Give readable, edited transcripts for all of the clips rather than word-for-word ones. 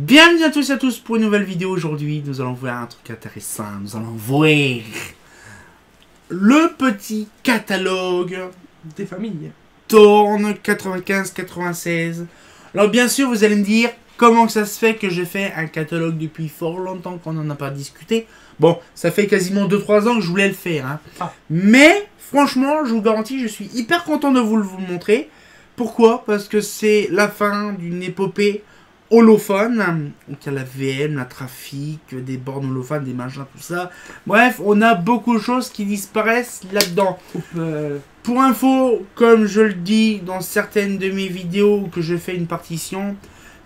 Bienvenue à tous et à tous pour une nouvelle vidéo. Aujourd'hui, nous allons voir un truc intéressant. Nous allons voir le petit catalogue des familles. Thorn 95-96. Alors bien sûr, vous allez me dire comment ça se fait que j'ai fait un catalogue depuis fort longtemps qu'on n'en a pas discuté. Bon, ça fait quasiment 2-3 ans que je voulais le faire. Hein. Mais franchement, je vous garantis, je suis hyper content de vous le montrer. Pourquoi? Parce que c'est la fin d'une épopée holophone. Donc il y a la VM, la trafic, des bornes holophones, des machins, tout ça. Bref, on a beaucoup de choses qui disparaissent là-dedans. Pour info, comme je le dis dans certaines de mes vidéos que je fais une partition,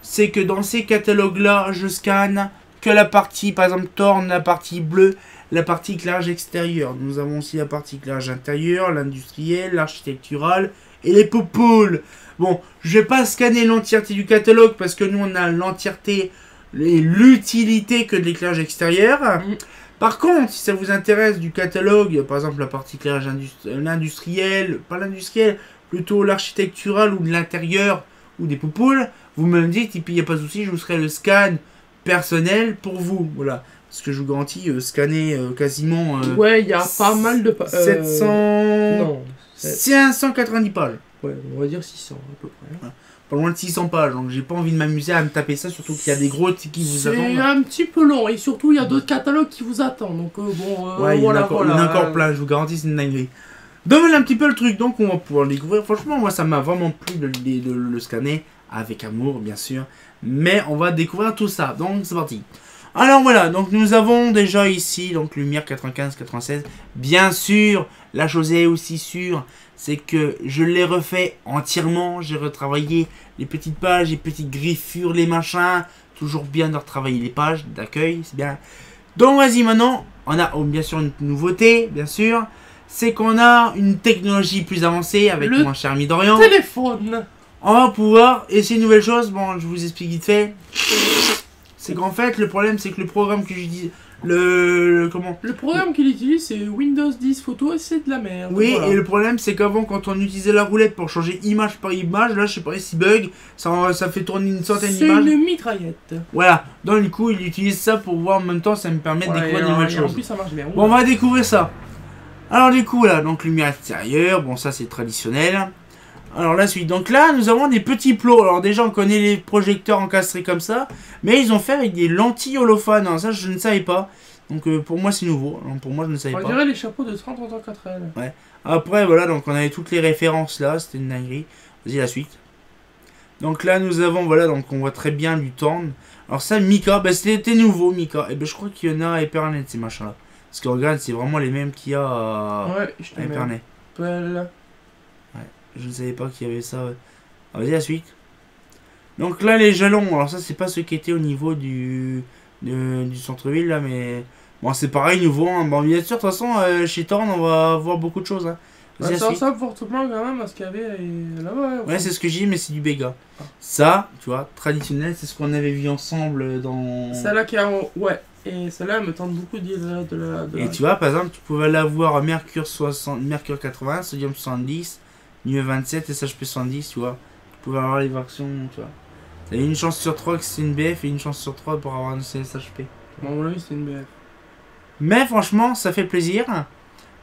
c'est que dans ces catalogues-là, je scanne que la partie, par exemple, Thorn, la partie bleue, la partie éclairage extérieur. Nous avons aussi la partie éclairage intérieur, l'industriel, l'architectural et les popoules. Bon, je vais pas scanner l'entièreté du catalogue parce que nous on a l'entièreté et l'utilité que de l'éclairage extérieur. Par contre, si ça vous intéresse du catalogue, par exemple la partie éclairage industriel, pas l'industriel, plutôt l'architectural ou de l'intérieur ou des poupoules, vous me le dites et puis il n'y a pas de souci, je vous ferai le scan personnel pour vous. Voilà. Parce que je vous garantis, scanner quasiment... ouais, il y a pas mal de... 700... Non. 590 pages. Ouais, on va dire 600 à peu près. Ouais. Pas loin de 600 pages, donc j'ai pas envie de m'amuser à me taper ça, surtout qu'il y a des gros qui vous attendent. C'est un petit peu long, et surtout il y a d'autres catalogues qui vous attendent, donc bon... ouais, il y en a encore plein, je vous garantis, c'est une dinguerie. Donc voilà un petit peu le truc, donc on va pouvoir le découvrir. Franchement, moi ça m'a vraiment plu de le scanner, avec amour bien sûr. Mais on va découvrir tout ça, donc c'est parti. Alors voilà, donc nous avons déjà ici, donc Lumière 95-96. Bien sûr, la chose est aussi sûre, c'est que je l'ai refait entièrement. J'ai retravaillé les petites pages, les petites griffures, les machins. Toujours bien de retravailler les pages d'accueil, c'est bien. Donc vas-y, maintenant, on a bien sûr une nouveauté, bien sûr. C'est qu'on a une technologie plus avancée avec mon cher ami Dorian. Téléphone. On va pouvoir essayer une nouvelle chose. Bon, je vous explique vite fait. C'est qu'en fait, le problème, c'est que le programme que je dis... Le programme qu'il utilise, c'est Windows 10 Photo et c'est de la merde. Oui, voilà. Et le problème, c'est qu'avant, quand on utilisait la roulette pour changer image par image, là, je sais pas si bug, ça fait tourner une centaine d'images. C'est une mitraillette. Voilà. Donc, du coup, il utilise ça pour voir en même temps, ça me permet de découvrir de nouvelles choses. En plus, ça marche bien. Bon, on va découvrir ça. Alors, du coup, là, donc, lumière extérieure, bon, ça, c'est traditionnel. Alors la suite, donc là nous avons des petits plots. Alors déjà on connaît les projecteurs encastrés comme ça, mais ils ont fait avec des lentilles holophones. Alors ça je ne savais pas. Donc pour moi c'est nouveau. Alors, pour moi je ne savais pas. On dirait les chapeaux de 30 ans 4L. Ouais. Après voilà, donc on avait toutes les références là, c'était une dinguerie. Vas-y la suite. Donc là nous avons, voilà, donc on voit très bien du Thorn. Alors ça Mika, bah, c'était nouveau Mika. Et ben je crois qu'il y en a à Hypernet ces machins là. Parce que regarde, c'est vraiment les mêmes qu'il y a à Hypernet. Je ne savais pas qu'il y avait ça. Ah, vas-y la suite. Donc là les jalons, alors ça c'est pas ce qui était au niveau du centre-ville là, mais bon c'est pareil nouveau. Hein. Bon bien sûr de toute façon chez Thorn on va voir beaucoup de choses. Hein. Bah, ça ressemble fortement quand même à ce qu'il y avait là-bas. Ouais c'est ce que j'ai dit, mais c'est du Béga. Ah. Ça tu vois traditionnel, c'est ce qu'on avait vu ensemble dans. Celle-là qui a ouais. Et celle-là me tente beaucoup Et tu vois par exemple tu pouvais l'avoir Mercure 60, Mercure 80, Sodium 70. NUE 27 et SHP 70, tu vois. Tu pouvais avoir les versions, tu vois. Il y a une chance sur 3 que c'est une BF et une chance sur 3 pour avoir une SHP. Bon, à mon avis, c'est une BF. Mais franchement, ça fait plaisir.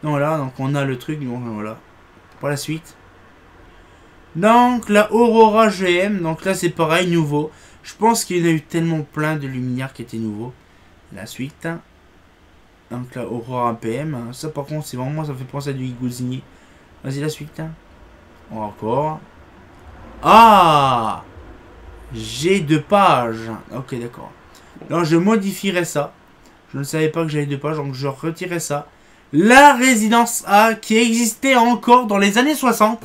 Donc voilà, donc on a le truc, donc voilà. Pour la suite. Donc la Aurora GM, donc là c'est pareil, nouveau. Je pense qu'il y en a eu tellement plein de luminaires qui étaient nouveaux. La suite. Donc la Aurora PM, ça par contre, c'est vraiment, ça fait penser à du Iguzini. Vas-y, la suite. Encore. Ah, j'ai 2 pages. Ok, d'accord. Alors, je modifierai ça. Je ne savais pas que j'avais 2 pages, donc je retirerai ça. La résidence A, qui existait encore dans les années 60.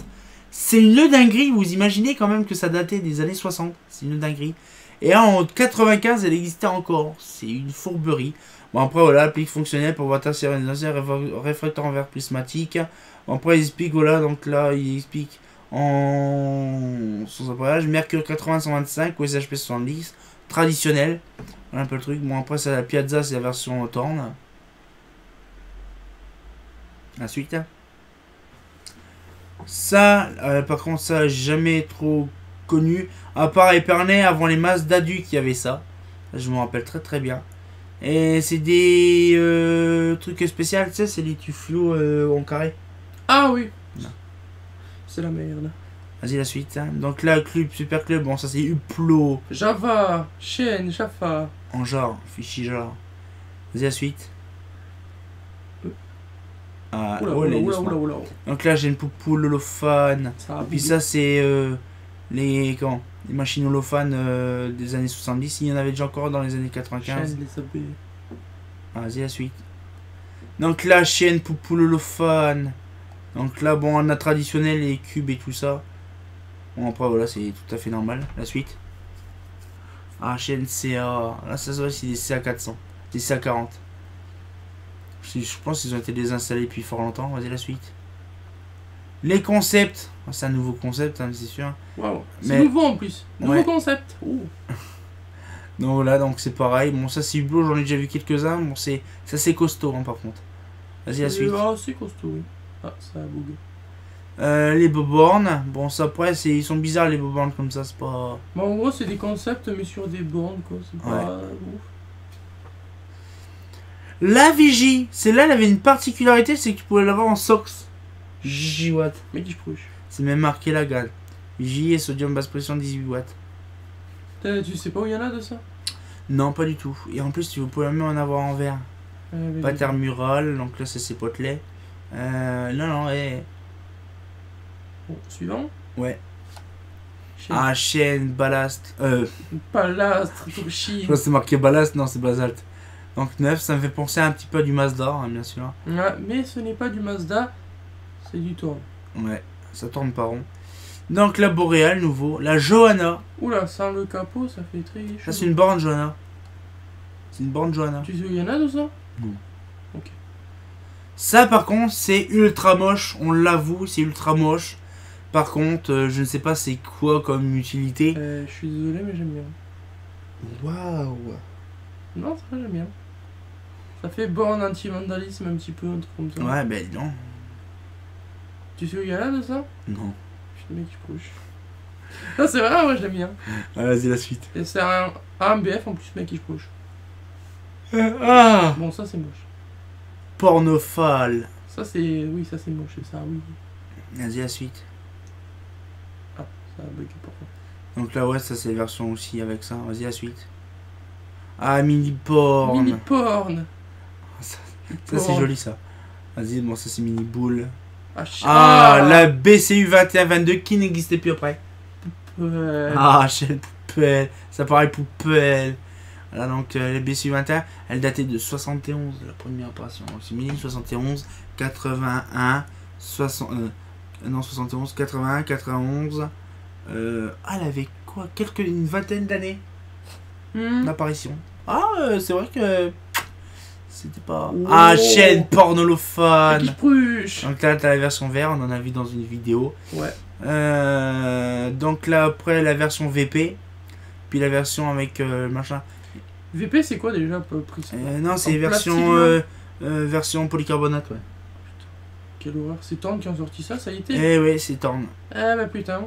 C'est une dinguerie. Vous imaginez quand même que ça datait des années 60. C'est une dinguerie. Et en 95, elle existait encore. C'est une fourberie. Bon, après, voilà, applique fonctionnelle pour voir ta réfracteur en verre prismatique. Après il explique, voilà, donc là il explique en son appareillage Mercure 80-125 ou SHP 70 traditionnel, voilà un peu le truc. Bon après c'est la Piazza, c'est la version Thorn. La suite ça par contre ça jamais trop connu, à part Epernay avant les Mazda du qui avait ça. Je me rappelle très très bien. Et c'est des trucs spéciaux, tu sais, c'est des tuflos en carré. Ah oui. Non. C'est la merde. Vas-y, la suite. Hein. Donc là, Club, Super Club, bon, ça c'est Uplo. Java, Shen, Jaffa. En genre, fichier genre. Vas-y, la suite. Ah, Oula, oh, oula, les oula, doucement. oula, oula. Donc là, j'ai une poupoule holophane. Ça a Et puis bugué. ça, c'est les machines holophanes des années 70. Il y en avait déjà encore dans les années 95. Shen, les abeilles. Ah, vas-y, la suite. Donc là, chienne, poupoule holophane. Donc là, bon, on a traditionnel, les cubes et tout ça. Bon, après, voilà, c'est tout à fait normal. La suite. Ah, chienne CA. Là, ça se voit, c'est des CA400. Des CA40. Je pense qu'ils ont été désinstallés depuis fort longtemps. Vas-y, la suite. Les concepts. Ah, c'est un nouveau concept, hein, c'est sûr. Waouh. C'est Mais- nouveau en plus. Nouveau Ouais. concept. Oh. Donc voilà, donc c'est pareil. Bon, ça, c'est Hublot, j'en ai déjà vu quelques-uns. Bon, ça, c'est costaud, hein, par contre. Vas-y, la suite. Ah, c'est costaud, oui. Ah, ça a bugué. Les bobornes. Bon, ça, après, ils sont bizarres, les bobornes, comme ça. C'est pas... Bon, en gros, c'est des concepts, mais sur des bornes, quoi. C'est pas ouf. La vigie. Celle-là, elle avait une particularité, c'est que tu pouvais l'avoir en SOX. Gigawatt. Mais qui je prouche. C'est même marqué là, gars. Vigie et sodium basse pression 18 watts. Tu sais pas où il y en a de ça? Non, pas du tout. Et en plus, vous pouvez même en avoir en verre. Pater mural, donc là, c'est ses potelets. Non, Bon, suivant. Ouais. Chaîne. Ah, chaîne, ballast. Palastre, Toshi. Je pense que c'est marqué ballast, non, c'est basalte. Donc 9, ça me fait penser un petit peu à du Mazda, hein, bien sûr. Ouais, mais ce n'est pas du Mazda, c'est du Tour. Ouais, ça tourne pas rond. Donc la Boréal, nouveau. La Johanna. Oula, sans le capot, ça fait très chaud. Ça, c'est une borne Johanna. C'est une borne Johanna. Tu sais où il y en a de ça? Ça, par contre, c'est ultra moche. On l'avoue, c'est ultra moche. Par contre, je ne sais pas c'est quoi comme utilité. Je suis désolé, mais j'aime bien. Waouh. Non, ça j'aime bien. Ça fait borne anti-vandalisme un petit peu, un truc comme ça. Ouais, ben non. Tu sais où il y en a de ça? Non. Je suis le mec qui couche. Non, c'est vrai, moi je l'aime bien. Ah, vas-y, la suite. Et c'est un BF en plus, mec qui couche. Ah. Bon, ça c'est moche. Pornophale. Ça c'est. Oui, ça c'est moche, ça, oui. Vas-y, la suite. Ah, ça a bugué pourquoi. Donc là, ouais, ça, c'est la version aussi avec ça. Vas-y, la suite. Ah, mini-porn. Mini porn. Ça, c'est joli, ça. Vas-y, bon, ça, c'est mini-boule. Ah, La BCU 2122 qui n'existait plus après. Ouais. Ah, chaîne poubelle. Ça paraît poubelle. Voilà, donc les BCU 21, elle datait de 71, la première apparition. C'est 1071, 81, 60. Non, 71, 81, 91. Elle avait quoi? Une vingtaine d'années d'apparition. Ah, c'est vrai que. C'était pas. Oh. Ah, chaîne pornolophane. Qui pruche. Donc là, t'as la version vert, on en a vu dans une vidéo. Ouais. Donc là, après, la version VP. Puis la version avec machin. VP, c'est quoi déjà prix? Non, c'est En version, plastique, version polycarbonate, ouais. Quelle horreur. C'est Torn qui ont sorti ça, ça y était? Eh ouais, c'est Torn. Eh bah putain.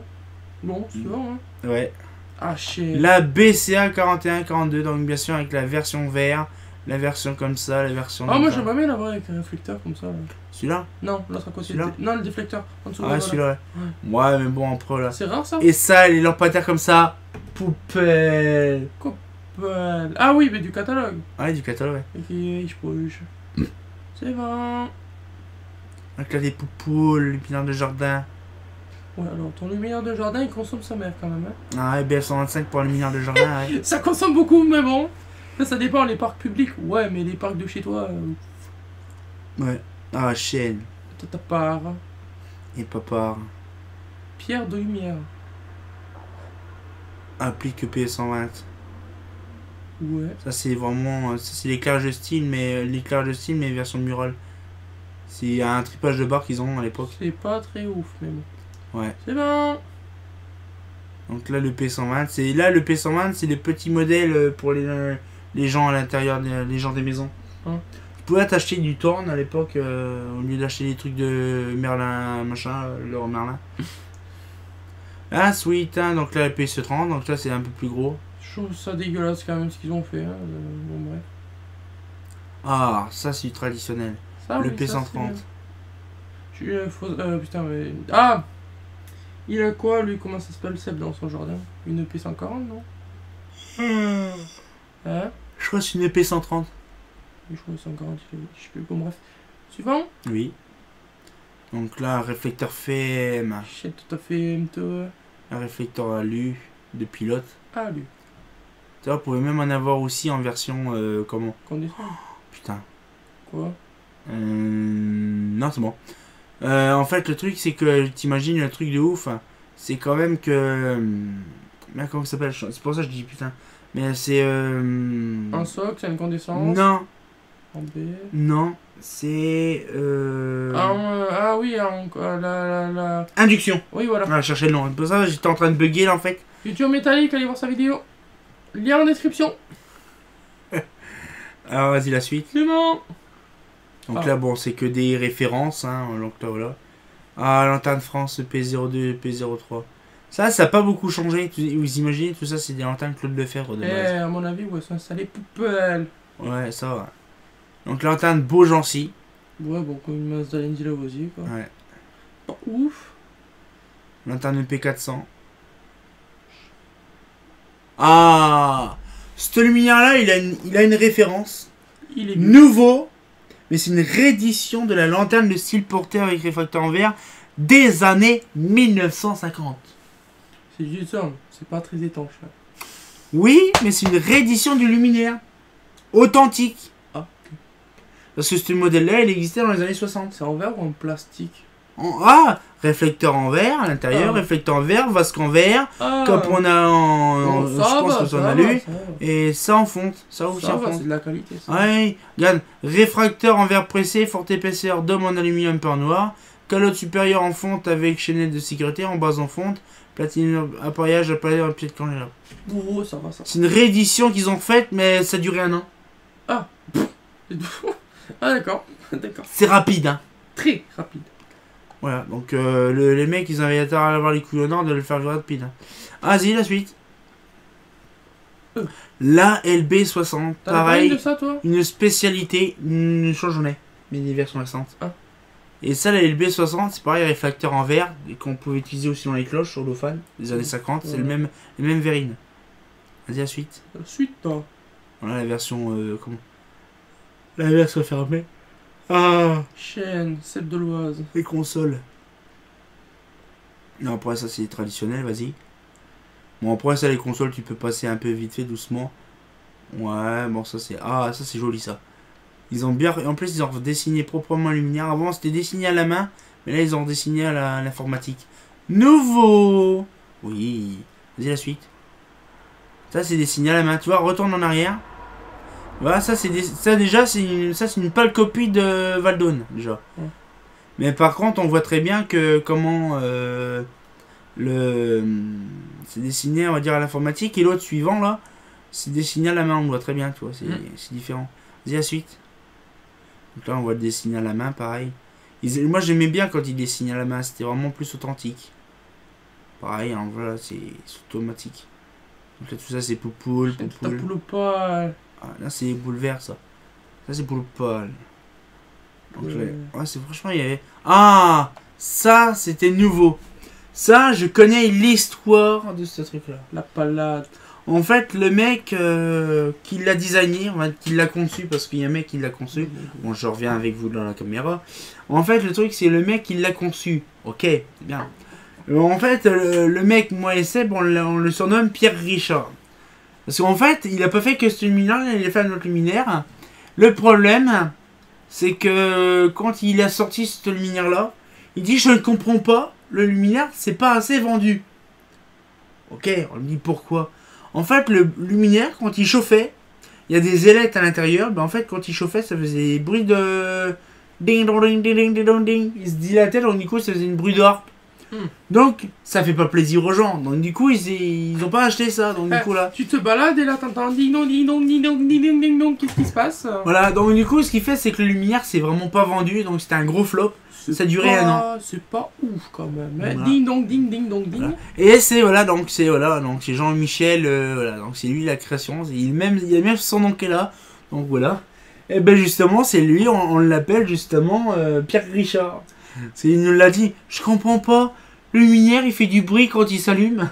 Bon, suivant, hein. Ouais. Ah, chier. La BCA 4142, donc bien sûr avec la version vert, la version comme ça, la version. Ah, moi comme ça. j'aimerais bien l'avoir avec un réflecteur comme ça. Là. Celui-là? Non, l'autre à côté. Celui-là Non, le déflecteur. En dessous. Ah, voilà. celui-là, ouais. Ouais, mais bon, après là. C'est rare ça? Et ça, les lampadaires comme ça, poubelle. Ah oui, mais du catalogue. Ouais, du catalogue, ouais. Ok, je bouge. C'est bon. Donc là, des poupoules, les pinards de jardin. Ouais, alors ton luminaire de jardin il consomme sa mère quand même. Hein. Ah, ouais, BF125 pour les mineurs de jardin, ouais. Ça consomme beaucoup, mais bon. Ça dépend, les parcs publics. Ouais, mais les parcs de chez toi, Ouais. Ah, chaîne. t'as part. Et papa. Pierre de lumière. Applique PS120. Ouais. Ça, c'est vraiment. Ça, c'est l'éclairage de style, mais version mural. C'est un tripage de barre qu'ils ont à l'époque. C'est pas très ouf, mais bon. Ouais. C'est bon. Donc là, le P120. Le P120, c'est les petits modèles pour les gens à l'intérieur, les gens des maisons. Hein. Tu pouvais t'acheter du Torn à l'époque au lieu d'acheter des trucs de Merlin, machin, Leroy Merlin. Ah, sweet, hein, donc là, le PS30, donc là, c'est un peu plus gros. Je trouve ça dégueulasse quand même ce qu'ils ont fait. Hein. Bon, bref. Ah, ça c'est du traditionnel. Ça, Le oui, ça, P130. c'est bien. Putain, mais. Ah! Il a quoi, lui? Comment ça s'appelle, Seb, dans son jardin? Une P140, non? Hein? Je crois que c'est une épée 130. Je crois que 140, je sais plus. Bon, bref. Suivant? Oui. Donc là, un réflecteur FEM. Je sais tout à fait, toi. Un réflecteur alu de pilote. Ah, lui. Tu vois, vous pouvez même en avoir aussi en version... comment? Condition. Putain. Quoi? Non, c'est bon. En fait, le truc, c'est que t'imagines le truc de ouf. C'est quand même que... Merde, comment ça s'appelle? C'est pour ça que je dis putain. Mais c'est... Un soc, c'est une condescendance. Non, En B. non. C'est... Ah oui, la... Induction. Oui, voilà. Ah, je cherchais le nom. C'est pour ça que j'étais en train de bugger là en fait. Futur métallique, allez voir sa vidéo. Lien en description. Alors vas-y la suite. Clément. Donc Ah. là bon c'est que des références. Hein, donc là voilà. Ah Lanterne France P02, P03. Ça n'a pas beaucoup changé. Vous imaginez tout ça c'est des lanternes Claude Lefebvre de Eh, base. à mon avis, où elles sont installées poubelles. Ouais ça va. Donc lanterne Beaugency. Ouais, bon, comme une masse d'Alain Lavoisier, quoi. Ouais. Pas ouf. Lanterne P400. Ah, ce lumière là il a une référence. Il est Nouveau. Mais c'est une réédition de la lanterne de style porté avec réfracteur en verre des années 1950. C'est juste ça, c'est pas très étanche. Là. Oui, mais c'est une réédition du luminaire. Authentique. Ah. Parce que ce modèle-là, il existait dans les années 60. C'est en verre ou en plastique? Réflecteur en verre à l'intérieur, Ah. réflecteur en verre, vasque en verre, Ah. comme on a Bon, je ça pense va, que ça on a va, lu. ça va. Et ça en fonte. Ça aussi Ça en va, fonte. c'est de la qualité, ça. Ouais, regarde, réfracteur en verre pressé, forte épaisseur, dôme en aluminium peint noir, calotte supérieure en fonte avec chaînette de sécurité, en base en fonte, platine appareillage en pied de candélabre. Oh, ça va, ça. C'est une réédition qu'ils ont faite, mais ça durait un an. Ah, d'accord, d'accord. C'est rapide, hein. Très rapide. Voilà, donc les mecs, ils avaient intérêt à avoir les couilles au nord de le faire rapide. Hein. Ah, vas-y, la suite. La LB60, T'as parlé pareil, de ça, toi? une spécialité, une change j'en ai, mais des versions récentes. Ah. Et ça, la LB60, c'est pareil, réfracteur en verre, et qu'on pouvait utiliser aussi dans les cloches sur l'Ofan des années 50, c'est Ouais. les mêmes verrines. Vas-y, la suite. La suite, toi. Voilà la version, comment? La version fermée. Ah, Chaîne, Seb de l'Oise. les consoles. Non, après ça, c'est traditionnel, vas-y. Bon, après ça, les consoles, tu peux passer un peu vite fait, doucement. Ouais, bon, ça, c'est... Ah, ça, c'est joli, ça. Ils ont bien... En plus, ils ont dessiné proprement la luminaire. Avant, c'était dessiné à la main, mais là, ils ont dessiné à l'informatique. Nouveau. Oui. Vas-y, la suite. Ça, c'est dessiné à la main. Tu vois, retourne en arrière. Voilà, ça, ça déjà, c'est une pâle copie de Valdone, déjà. Ouais. Mais par contre, on voit très bien que comment c'est dessiné, on va dire, à l'informatique. Et l'autre suivant, là, c'est dessiné à la main. On voit très bien, tu vois, c'est différent. Vas-y, la suite. Donc là, on voit le dessiner à la main, pareil. Moi, j'aimais bien quand ils dessinaient à la main. C'était vraiment plus authentique. Pareil, hein, voilà, c'est automatique. Donc là, tout ça, c'est poupoule, Ta poupoule. poule pâle. Ah, là, c'est les boules vertes, ça. Ça, c'est pour le pâle. Donc, Ouais. ouais, c'est franchement, il y avait... Ah, ça, c'était nouveau. Ça, je connais l'histoire de ce truc-là. La palade. En fait, le mec qui l'a designé, qui l'a conçu, parce qu'il y a un mec qui l'a conçu. Bon, je reviens avec vous dans la caméra. En fait, le truc, c'est le mec qui l'a conçu. Ok, c'est bien. En fait, le mec, moi et Seb, on le surnomme Pierre Richard. Parce qu'en fait, il a pas fait que ce luminaire, il a fait un autre luminaire. Le problème, c'est que quand il a sorti ce luminaire-là, il dit « Je ne comprends pas, le luminaire, c'est pas assez vendu. » Ok, on lui dit pourquoi. En fait, le luminaire, quand il chauffait, il y a des ailettes à l'intérieur. Ben en fait, quand il chauffait, ça faisait des bruits de... Ding, dong, ding, ding, ding, ding, ding. Il se dilatait, donc du coup, ça faisait une bruit d'harpe. Donc, ça fait pas plaisir aux gens. Donc, du coup, ils ont pas acheté ça. Donc, du coup, là. Tu te balades et là, t'entends ding dong, ding dong, ding dong, ding dong, ding dong. Qu'est-ce qui se passe? Voilà, donc, du coup, ce qu'il fait, c'est que le luminaire, c'est vraiment pas vendu. Donc, c'était un gros flop. Ça a duré un an. C'est pas ouf quand même. Hein. Voilà. Ding dong, ding, ding dong, ding. Voilà. Et c'est, voilà, donc, c'est Jean-Michel. Voilà, donc, c'est lui la création. Il y a même son nom qui est là. Donc, voilà. Et ben, justement, c'est lui, on l'appelle justement Pierre Richard. Il nous l'a dit. Je comprends pas. Le luminaire, il fait du bruit quand il s'allume.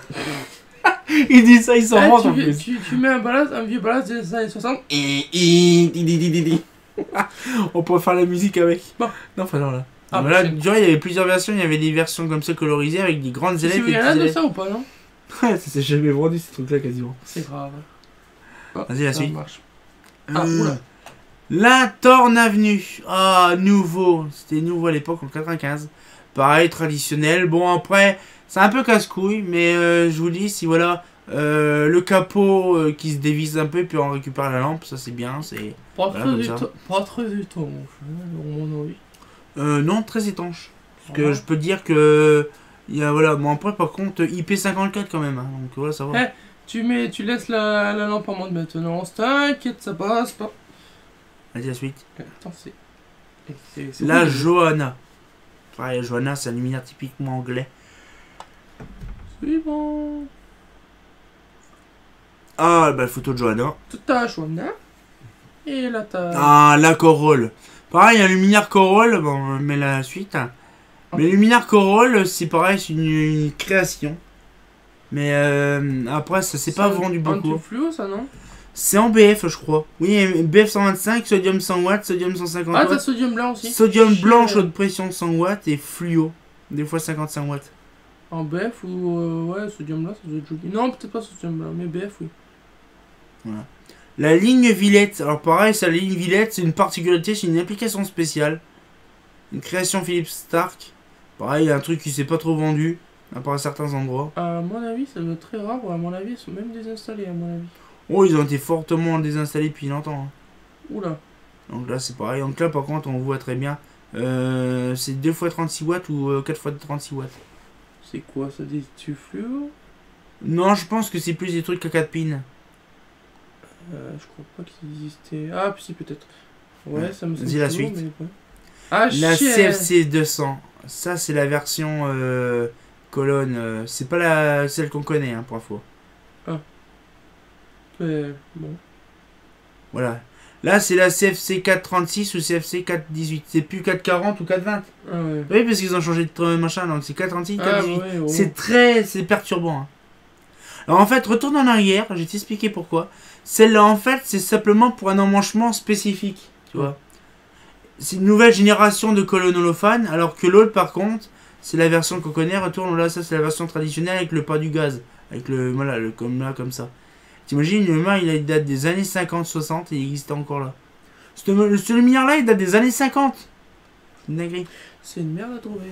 Il dit ça, il s'en rend en plus. Tu mets un vieux balade des années 60. On pourrait faire la musique avec. Bon. Non, enfin non, là. Ah, Là, tu vois, il y avait plusieurs versions. Il y avait des versions comme ça colorisées avec des grandes élèves. Tu veux rien de ça ou pas, non? Ouais, ça s'est jamais vendu ces trucs-là quasiment. C'est grave. Vas-y, la suite. Marche. Oula. La Torne Avenue. Ah, nouveau. C'était nouveau à l'époque en 95. Pareil, traditionnel. Bon, après, c'est un peu casse-couille, mais je vous dis, si voilà, le capot qui se dévisse un peu, puis on récupère la lampe, ça c'est bien. C'est Pas voilà, très étonnant, mon avis. non, très étanche. Parce que je peux dire que. Il y a, voilà, bon, après, par contre, IP54 quand même. Hein, donc voilà, ça va. Tu laisses la lampe en mode maintenance, t'inquiète, ça passe pas. Vas-y, la suite. Attends, c'est La cool, Johanna. Pareil, Johanna, c'est un luminaire typiquement anglais. Suivant. Ah, bah, photo de Johanna. Tout à Johanna. Et là, t'as. Ah, la Corolle. Pareil, un luminaire Corolle. Bon, on met la suite. Mais le luminaire Corolle, c'est pareil, c'est une création. Mais après, ça s'est pas vendu beaucoup. C'est fluo, ça, non? C'est en BF, je crois. Oui, BF 125, sodium 100 watts, sodium 150 watts. Ah, t'as sodium blanc aussi. Sodium blanc, chaude pression 100 watts et fluo. Des fois 55 watts. En BF ou. Ouais, sodium blanc, ça doit être joli. Non, peut-être pas sodium blanc, mais BF, oui. Voilà. La ligne Villette. Alors, pareil, la ligne Villette, c'est une particularité, c'est une application spéciale. Une création Philippe Stark. Pareil, un truc qui s'est pas trop vendu, à part à certains endroits. À mon avis, ça doit être très rare. À mon avis, ils sont même désinstallés, à mon avis. Oh, ils ont été fortement désinstallés depuis longtemps. Hein. Oula. Donc là, c'est pareil. Donc là, par contre, on voit très bien. C'est 2 x 36 watts ou 4 x 36 watts. C'est quoi ça, des tubes fluo? Non, je pense que c'est plus des trucs à 4 pins. Je crois pas qu'il existait. Ah, puis si, peut-être. Ouais, ça me semble. Vas-y, la fluo, suite. mais... Ah, La chier. CFC 200. Ça, c'est la version colonne. C'est pas celle qu'on connaît, hein, pour info. Bon. Voilà. Là, c'est la CFC 436 ou CFC 418. C'est plus 440 ou 420. Ah ouais. Oui, parce qu'ils ont changé de machin, donc c'est 436, 418. Ah, ouais, oh. C'est perturbant. Hein. Alors en fait, retourne en arrière, je vais t'expliquer pourquoi. Celle-là, en fait, c'est simplement pour un emmanchement spécifique. Tu vois. C'est une nouvelle génération de colonnes holophanes, alors que l'autre, par contre, c'est la version qu'on connaît. Retourne là, ça c'est la version traditionnelle avec le pas du gaz. Avec le, voilà, comme ça. T'imagines, le main, il date des années 50-60 et il existe encore là. Ce luminaire-là, il date des années 50. C'est une dinguerie. C'est une merde à trouver.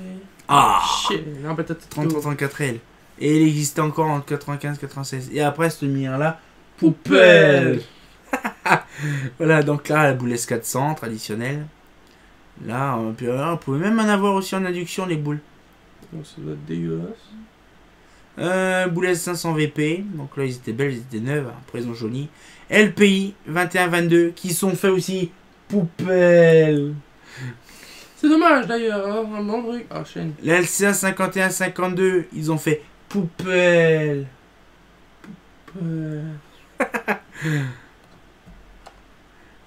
Ah, Chier. Non, peut-être 30-34L. Et il existait encore en 95-96. Et après, ce luminaire-là, poubelle. Voilà, donc là, la boule S400 traditionnelle. Là, on pouvait même en avoir aussi en induction, les boules. Donc ça doit être dégueulasse. Boule S500 VP. Donc là, ils étaient belles, ils étaient neuves. Après, ils ont jauni. LPI 21-22, qui sont faits aussi poubelle. C'est dommage d'ailleurs, hein, un bon truc. Ah, chaîne. La LCA 51-52, ils ont fait poubelle.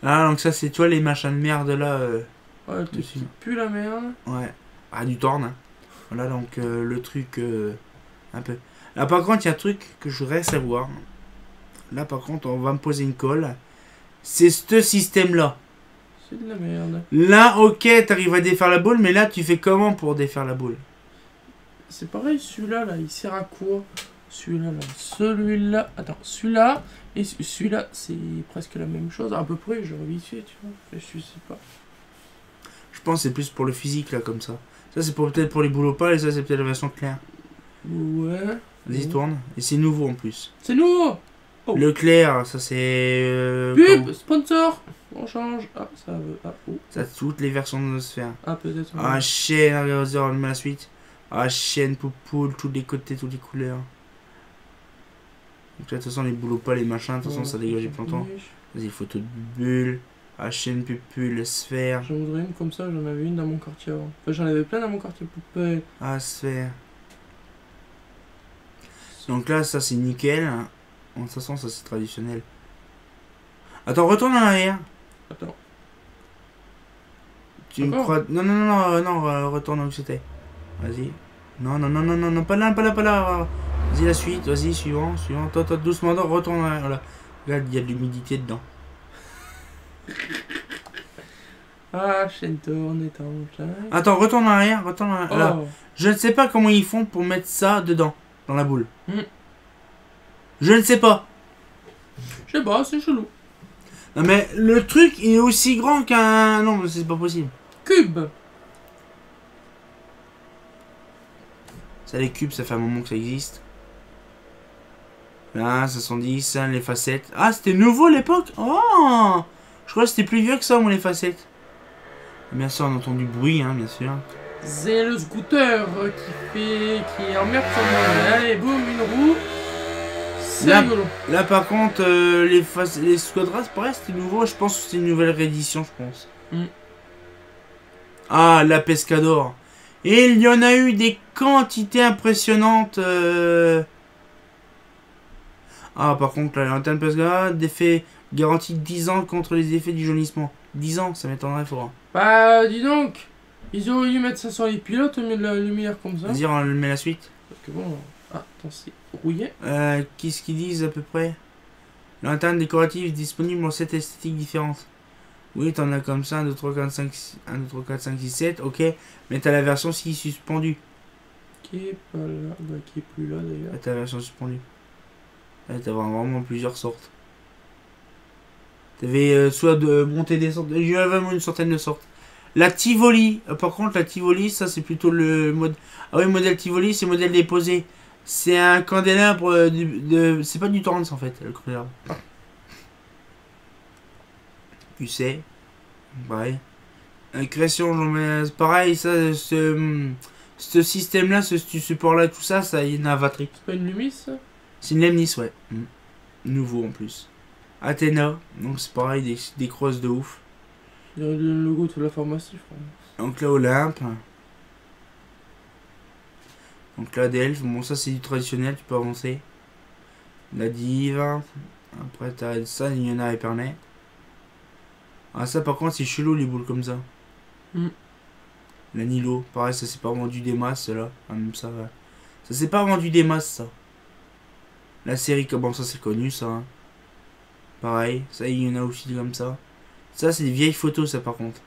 Ah, donc ça, c'est toi les machins de merde là. Ouais, tu pues la merde. Ouais. Ah, du Torn. Hein. Voilà, donc le truc un peu. Là, par contre, il y a un truc que je voudrais savoir. Là, par contre, on va me poser une colle. C'est ce système-là. C'est de la merde. Là, ok, t'arrives à défaire la boule, mais là, tu fais comment pour défaire la boule? C'est pareil, celui-là, là, il sert à quoi? Celui-là, là, celui-là. Attends, celui-là et celui-là, c'est presque la même chose. À peu près, j'aurais vérifié, tu vois. Je sais pas. Je pense que c'est plus pour le physique, là, comme ça. Ça, c'est peut-être pour les boules opales, et ça, c'est peut-être la version claire. Ouais. Vas-y, tourne. Et c'est nouveau, en plus. C'est nouveau. Oh. Le clair, ça, c'est... Pub, sponsor. On change. Ah, ça veut... Ah, oh. Ça, toutes les versions de Nosphère. Ah, peut-être. Ah, chier, on met la suite. Ah, chienne, poupoule, tous les côtés, toutes les couleurs. Donc là, de toute façon, les boulots pas, les machins, de toute façon, ça dégage plein de temps. Vas-y, photo de bulle. Ah, chaîne, pupule, sphère. J'en voudrais une comme ça, j'en avais une dans mon quartier avant. Enfin, j'en avais plein dans mon quartier poupée. Ah, sphère. Donc là, ça c'est nickel. De toute façon, ça c'est traditionnel. Attends, retourne en arrière. Attends. Tu me crois. Non, non, non, non, non, retourne où c'était. Vas-y. Non, non, non, non, non, non, pas là, pas là, pas là. Vas-y, la suite, vas-y, suivant, suivant. Toi, doucement, retourne en arrière. Voilà. Là, il y a de l'humidité dedans. Ah, chaîne tourne, étanche. Attends, retourne en arrière, retourne en arrière. Là. Oh. Je ne sais pas comment ils font pour mettre ça dedans, dans la boule. Mm. Je ne sais pas. Je sais pas, c'est chelou. Non mais le truc il est aussi grand qu'un... Non mais c'est pas possible. Cube. Ça les cubes, ça fait un moment que ça existe. Là, 70, hein, les facettes. Ah, c'était nouveau à l'époque. Oh, je crois que c'était plus vieux que ça, moi, les facettes. Bien sûr, on entend du bruit, hein, bien sûr. C'est le scooter qui emmerde son monde. Allez, boum, une roue. C'est rigolo. Là, par contre, les squadras, pareil, c'était nouveau. Je pense que c'est une nouvelle réédition, je pense. Mm. Ah, la Pescador. Et il y en a eu des quantités impressionnantes. Ah, par contre, la lanterne Pescador, d'effet garantie 10 ans contre les effets du jaunissement. 10 ans, ça m'étonnerait, faudra. Bah, dis donc. Ils auraient dû mettre ça sur les pilotes au milieu de la lumière comme ça. Vas-y, on met la suite. Parce que bon... Ah, attends, c'est rouillé. Qu'est-ce qu'ils disent à peu près? Lanterne décorative disponible en 7 esthétiques différentes. Oui, t'en as comme ça, 1, 2, 3, 4, 5, 6, 1, 2, 3, 4, 5, 6, 7, ok. Mais t'as la version 6 suspendue. Qui est pas là, bah, qui est plus là d'ailleurs. T'as la version suspendue. Là, t'as vraiment plusieurs sortes. T'avais soit de monter des sortes. Il y avait vraiment une centaine de sortes. La Tivoli, par contre, la Tivoli, ça c'est plutôt le mode. Ah oui, modèle Tivoli, c'est modèle déposé. C'est un candélabre c'est pas du Torrance en fait, le candélabre. Tu sais. Pareil. Création, j'en mets. Pareil, ça, ce système-là, ce support-là, tout ça, ça y est, a Vatry. C'est pas une Lumis ça? C'est une Lemnis, ouais. Nouveau en plus. Athéna, donc c'est pareil, des crosses de ouf. Il y a le logo de la pharmacie, je crois. Donc là, Olympe. Donc là, Delphes, bon, ça c'est du traditionnel, tu peux avancer. La Dive. Après, t'as ça, il y en a à Épernay. Ah, ça par contre, c'est chelou les boules comme ça. Mm. La Nilo, pareil, ça c'est pas vendu des masses, là. Ah, même ça, ouais. Ça c'est pas vendu des masses, ça. La série, bon, ça c'est connu, ça. Hein. Pareil, ça, il y en a aussi comme ça. Ça, c'est des vieilles photos, ça par contre.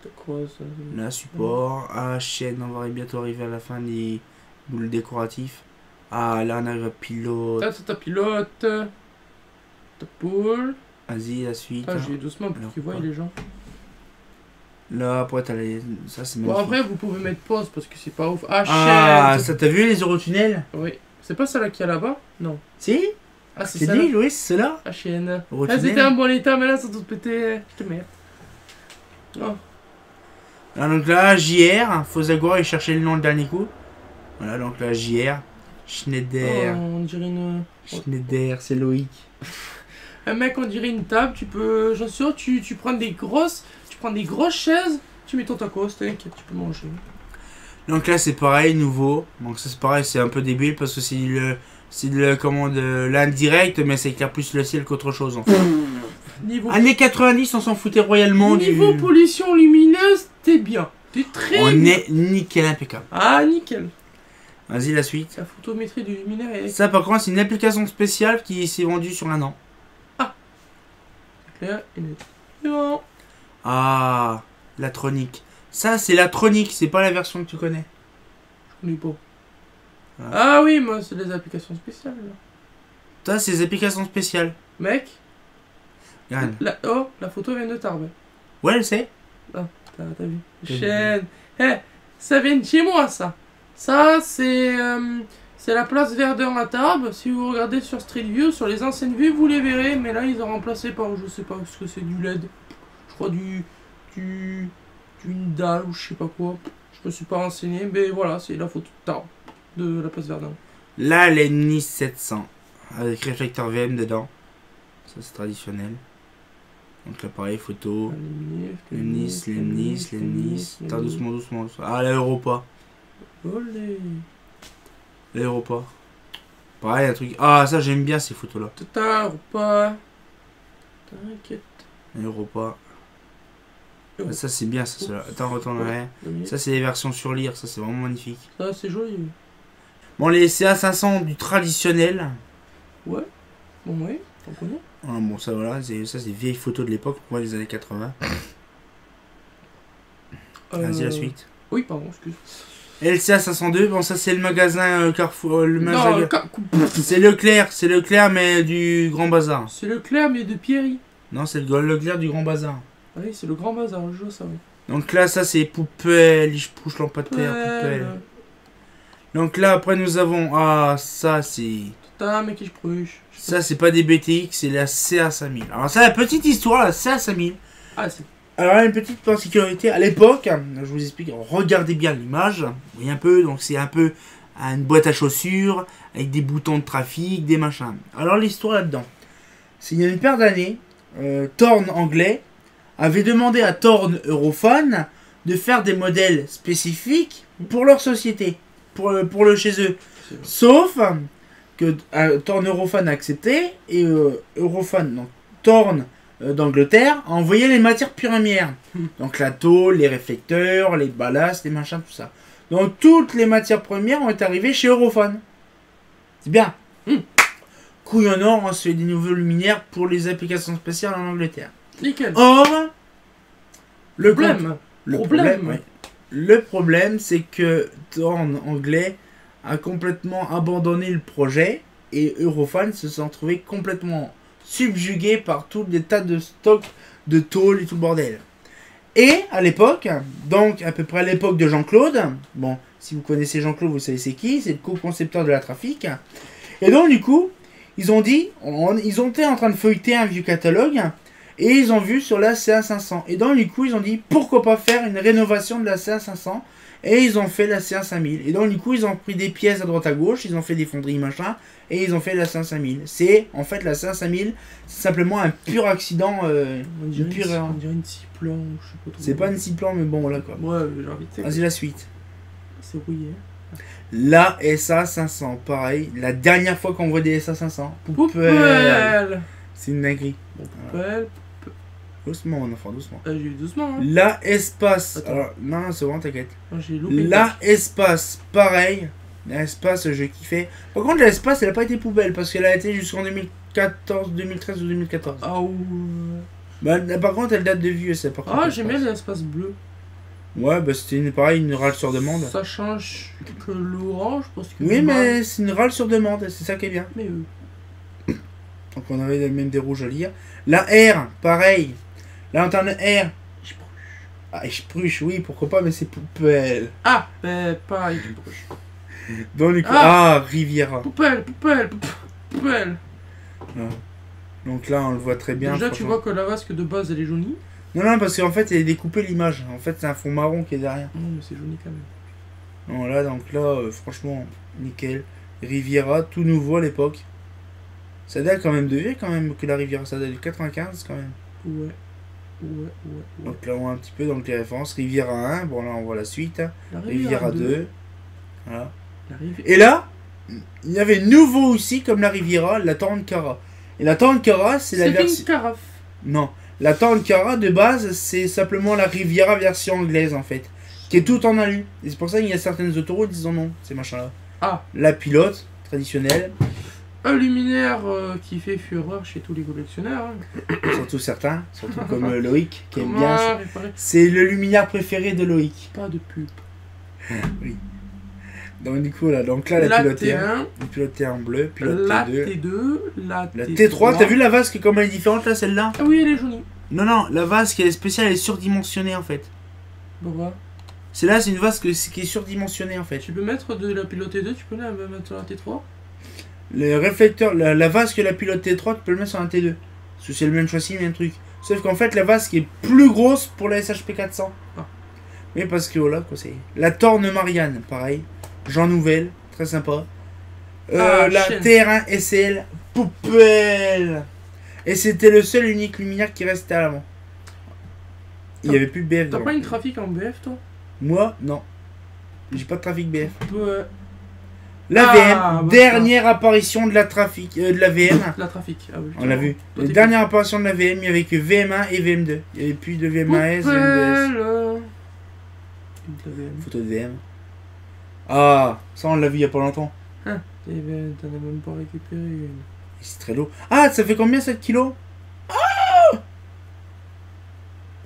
C'est quoi ça? Là, support. Ah, chaîne, on va bientôt arriver à la fin des boules décoratifs. Ah, là, on arrive à pilote. Ça, c'est ta pilote. Ta poule. Vas-y, la suite. Ah, j'ai doucement pour qu'ils voient les gens. Là, après, t'as les. Ça, c'est Bon, magnifique. après, vous pouvez mettre pause parce que c'est pas ouf. Ah, Ah, chaîne. ça t'as vu les Eurotunnels? Oui. C'est pas celle-là qui est là-bas? Non. Si? Ah, c'est C'est celle-là. dit, oui, c'est cela. Ah, chaîne. Eurotunnel. Ah, c'était un bon état, mais là, ça doit péter. Je te merde. Oh. Ah, donc là, JR, Fosagora, il cherchait le nom le dernier coup. Voilà, donc là, JR. Schneider. Oh, on dirait une. Schneider, c'est Loïc. Un mec, on dirait une table. Tu peux. J'en suis sûr, tu prends des grosses. Tu prends des grosses chaises. Tu mets ton tacos, t'inquiète, tu peux manger. Donc là, c'est pareil, nouveau. Donc ça, c'est pareil, c'est un peu débile parce que c'est l'indirect, mais ça éclaire plus le ciel qu'autre chose en fait. Niveau, Années 90, on s'en foutait royalement niveau du... pollution lumineuse, t'es bien. T'es très On bien. est nickel, impeccable. Ah, nickel. Vas-y, la suite. La photométrie du luminaire est Ça, par contre, c'est une application spéciale qui s'est vendue sur un an. claire et nette. Non. Ah, la Tronic. Ça, c'est la Tronic, c'est pas la version que tu connais. Je connais pas. Ah. Ah oui, moi, c'est des applications spéciales. Là. Ça, c'est des applications spéciales. Mec, Regarde. la photo vient de Tarbes. Ouais, je sais. T'as vu. T'as vu. Chaîne. Eh, ça vient de chez moi, ça. Ça, c'est la place Verdun à Tarbes. Si vous regardez sur Street View, sur les anciennes vues, vous les verrez. Mais là, ils ont remplacé par, je sais pas ce que c'est, du LED. Je crois une dalle ou je sais pas quoi. Je me suis pas renseigné, mais voilà, c'est la photo de la place Verdun. Là, les Nice 700. Avec réflecteur VM dedans. Ça, c'est traditionnel. Donc là, pareil, photo. Les Nice. Attends, doucement. Ah, l'aéroport. Olé. L'aéroport. Pareil, un truc. Ah, ça, j'aime bien ces photos-là. Pas. T'inquiète. L'aéroport. Ah, ça, c'est bien, ça, cela. Attends, retourne en arrière. Ça, c'est les versions sur lire. Ça, c'est vraiment magnifique. Ça, c'est joli. Bon, les CA500 du traditionnel. Ouais. Bon, oui, on connaît. Ah, bon, ça, voilà. Ça, c'est des vieilles photos de l'époque, pour moi, des années 80. Vas-y, la suite. Oui, pardon, excuse. LCA 502, bon, ça, c'est le magasin Carrefour. Non, c'est Leclerc, mais du Grand Bazar. c'est Leclerc, mais de Pierry. Non, c'est le Leclerc du Grand Bazar. Oui, c'est le grand bazar, je vois ça, oui. Donc là, ça, c'est poubelle. Je pousse l'empâteur, poubelle. Donc là, après, nous avons. Ah, ça, c'est. Putain, mais qui je pruche. Ça, c'est pas des BTX, c'est la CA5000. Alors, ça, la petite histoire, la CA5000. Ah, c'est. Alors, une petite particularité. À l'époque, je vous explique, regardez bien l'image. Vous voyez un peu, donc c'est un peu une boîte à chaussures, avec des boutons de trafic, des machins. Alors, l'histoire là-dedans. C'est il y a une paire d'années, Thorn anglais avait demandé à Thorn Europhone de faire des modèles spécifiques pour leur société, pour le chez eux. Sauf que Thorn Europhone a accepté et Europhone, donc Thorn d'Angleterre, a envoyé les matières premières. Donc la tôle, les réflecteurs, les ballasts, les machins, tout ça. Donc toutes les matières premières ont été arrivées chez Europhone. C'est bien. Couille en or, on se fait des nouveaux luminaires pour les applications spéciales en Angleterre. Nickel. Or, le problème, c'est que Thorn anglais a complètement abandonné le projet et Europhone se sont trouvés complètement subjugués par tout des tas de stocks de tôle et tout le bordel. Et à l'époque, donc à peu près à l'époque de Jean-Claude, bon, si vous connaissez Jean-Claude, vous savez c'est qui, c'est le co-concepteur de la Trafic. Et donc du coup, ils ont été en train de feuilleter un vieux catalogue. Et ils ont vu sur la CA500. Et donc, du coup, ils ont dit pourquoi pas faire une rénovation de la CA500. Et ils ont fait la CA5000. Et donc, du coup, ils ont pris des pièces à droite à gauche. Ils ont fait des fonderies, machin. Et ils ont fait la CA5000. C'est, en fait, la CA5000, c'est simplement un pur accident. On dirait une scie-plan, je sais pas trop. C'est pas une scie-plan, mais bon, voilà quoi. Ouais, j'ai envie de dire. Vas-y, la suite. C'est rouillé. La SA500, pareil. La dernière fois qu'on voit des SA500. Poubelle. C'est une dinguerie. Bon, poubelle. Doucement, mon enfant, doucement. J'ai eu doucement. Hein. La Espace. Attends. Alors, non, c'est bon, t'inquiète. J'ai loupé. La Espace, pareil. La Espace, je kiffais. Par contre, la Espace, elle a pas été poubelle parce qu'elle a été jusqu'en 2014, 2013 ou 2014. Ah ouais. Bah, par contre, elle date de vieux, ça. Par contre, j'aime bien l'espace bleu. Ouais, bah c'était pareil, une râle sur demande. Ça change que l'orange parce que. Oui, mais c'est une râle sur demande, c'est ça qui est bien. Mais Donc on avait même des rouges à lire. La R, pareil. La lanterne R. Je pruche, oui, pourquoi pas, mais c'est poubelle. Ah, pareil, je pruche. Donc, du coup, Riviera. Poubelle. Non. Donc là, on le voit très bien. Déjà, tu vois que la vasque de base, elle est jaunie. Non, parce qu'en fait, elle est découpée l'image. En fait, c'est un fond marron qui est derrière. Non, mais c'est jauni quand même. Non, là, donc là, franchement, nickel. Riviera, tout nouveau à l'époque. Ça date quand même de vieux, quand même, que la Riviera. Ça date de 95, quand même. Ouais. Donc là, on voit un petit peu donc les références. Riviera 1, bon là, on voit la suite. La Riviera 2. Voilà. La Et là, il y avait nouveau aussi, comme la Riviera, la Torrent-Cara. Et la Torrent-Cara, c'est la version... C'est une carafe. Non. La Torrent-Cara, de base, c'est simplement la Riviera version anglaise, en fait. Qui est tout en alu. Et c'est pour ça qu'il y a certaines autoroutes qui disent non, ces machins-là. Ah. La pilote, traditionnelle. Un luminaire qui fait fureur chez tous les collectionneurs. Hein. Surtout certains, surtout comme Loïc, qui aime Comment bien ça. réparer. C'est le luminaire préféré de Loïc. Pas de pub. Oui. Donc du coup, là, la pilote T1, le pilote T1 en bleu, pilote la T2. T2, la T3, t'as vu la vasque comme elle est différente là, celle-là? Ah oui, elle est jaunie. Non, la vasque elle est spéciale, elle est surdimensionnée en fait. Pourquoi? Celle-là, c'est une vasque qui est surdimensionnée en fait. Tu peux mettre de la pilote T2, tu peux la mettre sur la T3? Le réflecteur, la vasque la pilote T3, tu peux le mettre sur un T2. Parce que c'est le même châssis, le même truc. Sauf qu'en fait, la vasque est plus grosse pour la SHP 400. Ah. Oui, parce que voilà, quoi, c'est... La Torne Marianne, pareil. Jean Nouvel, très sympa. La chaîne. TR1 SL, poubelle. Et c'était le seul unique luminaire qui restait à l'avant. Il n'y avait plus de BF. T'as dans pas le- une trafic en BF, toi? Moi, non. J'ai pas de trafic BF. Ouais. La Ah, VM, bah, dernière apparition de la trafic, de la VM. La trafic. Ah oui. On l'a vu. Toi, La t'es dernière apparition de la VM, il n'y avait que VM1 et VM2. Il n'y avait plus de VM1S, VM2S. Poubelle. De la VM. Photo de VM. Ah, ça on l'a vu il y a pas longtemps. Hein, t'en as même pas récupéré une. C'est très lourd. Ah, ça fait combien 7 kilos? Ah,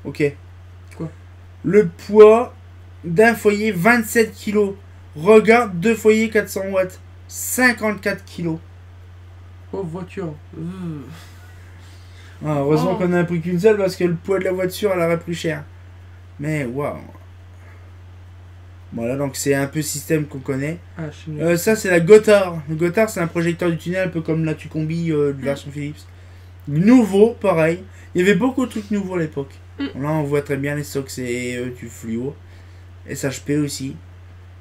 ok. Quoi? Le poids d'un foyer 27 kilos. Regarde, 2 foyers 400 watts. 54 kilos. Pauvre voiture. Ah, heureusement Oh. qu'on a pris qu'une seule parce que le poids de la voiture elle aurait plus cher. Mais waouh. Voilà, donc c'est un peu système qu'on connaît. Ah, chez nous. Ça, c'est la Gothard. Le Gothard, c'est un projecteur du tunnel, un peu comme la Tucombi de version Philips. Nouveau, pareil. Il y avait beaucoup de trucs nouveaux à l'époque. Là, on voit très bien les Sox et du fluo. SHP aussi.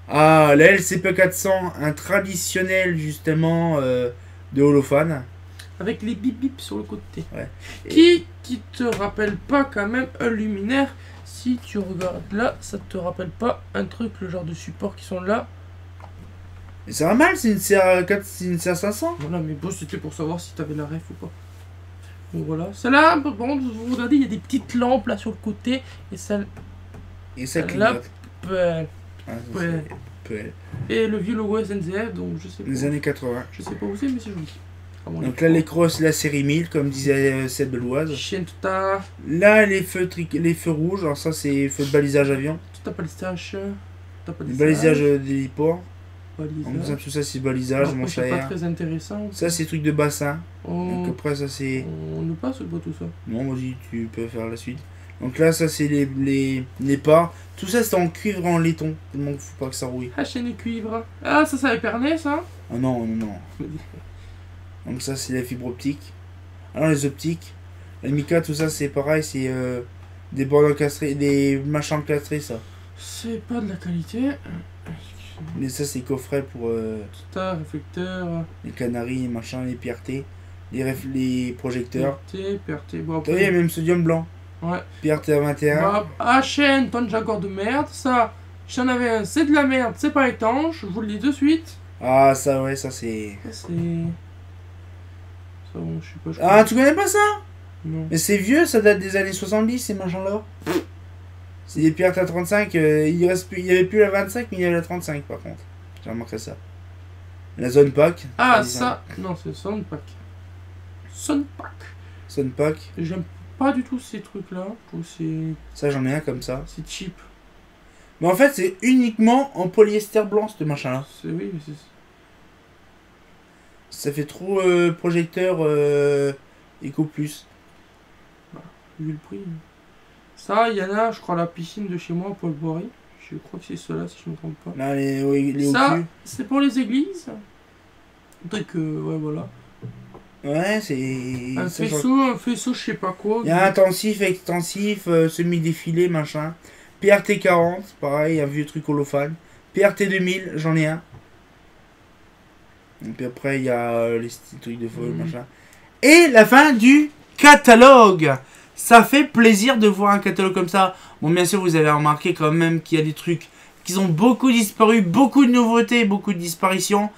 Ah, la LCP 400, un traditionnel, justement, de holophane. Avec les bip bip sur le côté. Ouais. Qui te rappelle pas quand même un luminaire? Si tu regardes là, ça te rappelle pas un truc, le genre de support qui sont là? Mais c'est normal, c'est une CR4, c'est une CR500. Voilà, mais bon, c'était pour savoir si t'avais la ref ou pas. Donc voilà. Celle-là, bon, vous regardez, il y a des petites lampes là sur le côté. Et celle Et ça là, clignote. ouais. Ah, ça, Ouais. c'est peu- Et le vieux logo SNCF, donc je sais pas. Les années 80. Je sais pas où c'est, mais c'est joli. Ah, bon, Donc là, les crosses, la série 1000, comme disait Seb Beloise. Chienne, tout à. Là, les feux rouges, alors ça, c'est feux de balisage avion. T'as pas les stages. T'as pas Le les balisage stages. d'héliport. Balisage. Donc ça, tout ça, c'est balisage, Alors, mon c'est pas cher. très intéressant. Ça, c'est truc de bassin. On, Donc après, ça, c'est... on ne passe pas tout ça. Non, vas-y, tu peux faire la suite. Donc là, ça, c'est les parts. Tout ça, c'est en cuivre et en laiton. Tellement qu'il faut pas que ça rouille. Ah, chaîne et cuivre. Ah, ça, ça Épernay, ça. Ah non, non, non. Donc ça, c'est la fibre optique. Alors, les optiques. La Mica, tout ça, c'est pareil, c'est des bords encastrés, des machins encastrés, ça. C'est pas de la qualité. Mais ça, c'est coffret pour Star, réflecteur. les canaries, les machins, les PRT, les projecteurs. PRT. Bon, T'as vu, il y a même sodium blanc. Ouais. PRT à 21. Bah, ah, chaîne, ton Jaguar de merde. Ça, j'en avais un, c'est de la merde, c'est pas étanche. Je vous le dis de suite. Ah, ça, ouais, ça, c'est... Ça, c'est. Ça, bon, je sais pas. Ah, tu connais pas ça? Non. Mais c'est vieux, ça date des années 70, ces machins-là. C'est des PRT à 35. Il y avait plus la 25, mais il y avait la 35, par contre. J'ai remarqué ça. La zone pack. Ah, disant. ça. Non, c'est Soundpack. Soundpack. Zone pack. J'aime pas du tout ces trucs-là. Je trouve que Ça, j'en ai un comme ça. c'est cheap. Mais en fait, c'est uniquement en polyester blanc, ce machin-là. C'est, oui, mais c'est. Ça fait trop projecteur Eco Plus. Vu le prix. Ça, il y en a, je crois, à la piscine de chez moi, Paul Bory. Je crois que c'est cela, si je ne me trompe pas. Là, les Ça, au-dessus. c'est pour les églises. Donc, ouais, voilà. Ouais, c'est... Un ça, faisceau, je sais pas quoi. il y a intensif, extensif, semi-défilé, machin. PRT 40, pareil, un vieux truc holophane. PRT 2000, j'en ai un. Et puis après, il y a les trucs de feu, machin. Et la fin du catalogue. Ça fait plaisir de voir un catalogue comme ça. Bon, bien sûr, vous avez remarqué quand même qu'il y a des trucs qui ont beaucoup disparu, beaucoup de nouveautés, beaucoup de disparitions.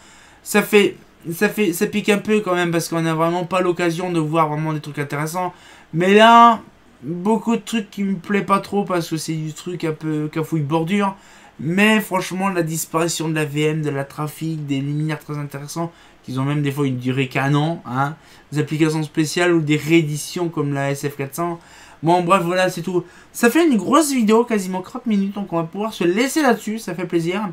Ça pique un peu quand même parce qu'on n'a vraiment pas l'occasion de voir vraiment des trucs intéressants. Mais là, beaucoup de trucs qui me plaît pas trop parce que c'est du truc un peu cafouille bordure. Mais franchement, la disparition de la VM, de la trafic, des luminaires très intéressants, qui ont même des fois une durée qu'un an, hein, des applications spéciales ou des rééditions comme la SF400. Bon, bref, voilà, c'est tout. Ça fait une grosse vidéo, quasiment 30 minutes, donc on va pouvoir se laisser là-dessus, ça fait plaisir.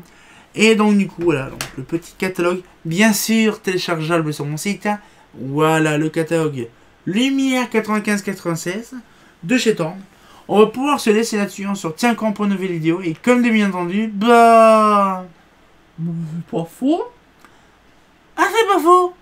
Et donc, du coup, voilà, donc, le petit catalogue, bien sûr, téléchargeable sur mon site. Voilà, le catalogue Lumière 95-96 de chez Thorn. On va pouvoir se laisser là-dessus hein, sur Tiens Camp pour une nouvelle vidéo. Et comme de bien entendu, bah... Pas faux. Ah, c'est pas faux!